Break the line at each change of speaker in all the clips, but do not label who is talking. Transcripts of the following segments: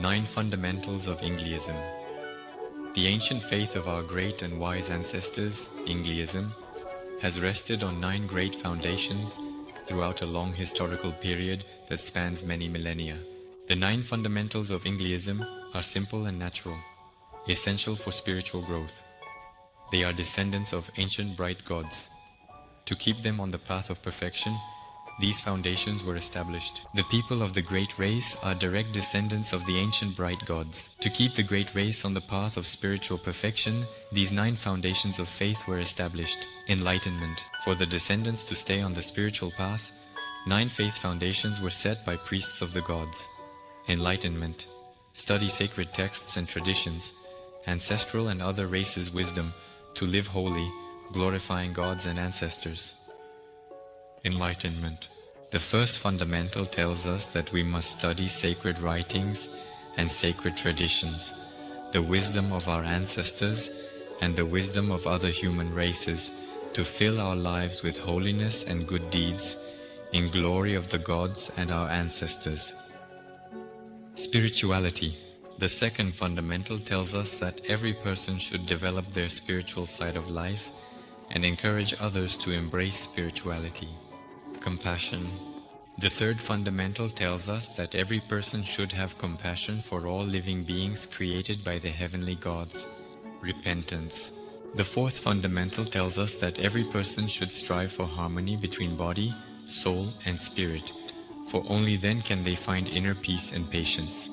9 Fundamentals of Ingliism. The ancient faith of our great and wise ancestors, Yngliizm, has rested on 9 great foundations throughout a long historical period that spans many millennia. The 9 fundamentals of Ingliism are simple and natural, essential for spiritual growth. They are descendants of ancient bright gods. To keep them on the path of perfection, these foundations were established. The people of the great race are direct descendants of the ancient bright gods. To keep the great race on the path of spiritual perfection, these 9 foundations of faith were established. Enlightenment. For the descendants to stay on the spiritual path, 9 faith foundations were set by priests of the gods. Enlightenment. Study sacred texts and traditions, ancestral and other races' wisdom, to live holy, glorifying gods and ancestors. Enlightenment. The first fundamental tells us that we must study sacred writings and sacred traditions, the wisdom of our ancestors and the wisdom of other human races, to fill our lives with holiness and good deeds, in glory of the gods and our ancestors. Spirituality. The second fundamental tells us that every person should develop their spiritual side of life and encourage others to embrace spirituality. Compassion. The third fundamental tells us that every person should have compassion for all living beings created by the heavenly gods. Repentance. The fourth fundamental tells us that every person should strive for harmony between body, soul, and spirit, for only then can they find inner peace and patience.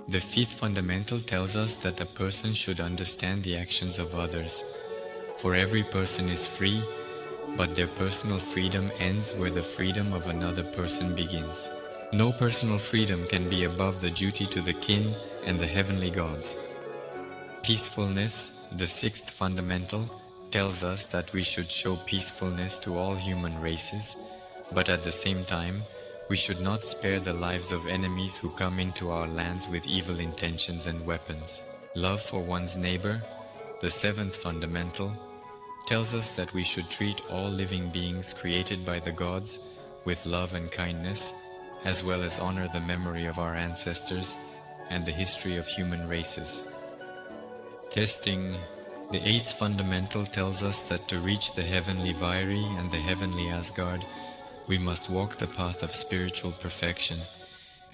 The fifth fundamental tells us that a person should understand the actions of others, for every person is free, but their personal freedom ends where the freedom of another person begins. No personal freedom can be above the duty to the kin and the heavenly gods. Peacefulness, the sixth fundamental, tells us that we should show peacefulness to all human races, but at the same time, we should not spare the lives of enemies who come into our lands with evil intentions and weapons. Love for one's neighbor, the seventh fundamental, tells us that we should treat all living beings created by the gods with love and kindness, as well as honor the memory of our ancestors and the history of human races. Testing. The eighth fundamental tells us that to reach the heavenly Vairi and the heavenly Asgard, we must walk the path of spiritual perfection,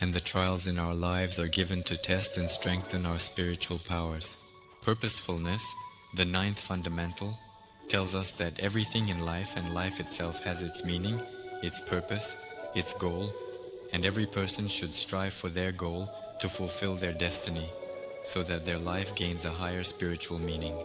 and the trials in our lives are given to test and strengthen our spiritual powers. Purposefulness, the ninth fundamental, tells us that everything in life and life itself has its meaning, its purpose, its goal, and every person should strive for their goal to fulfill their destiny, so that their life gains a higher spiritual meaning.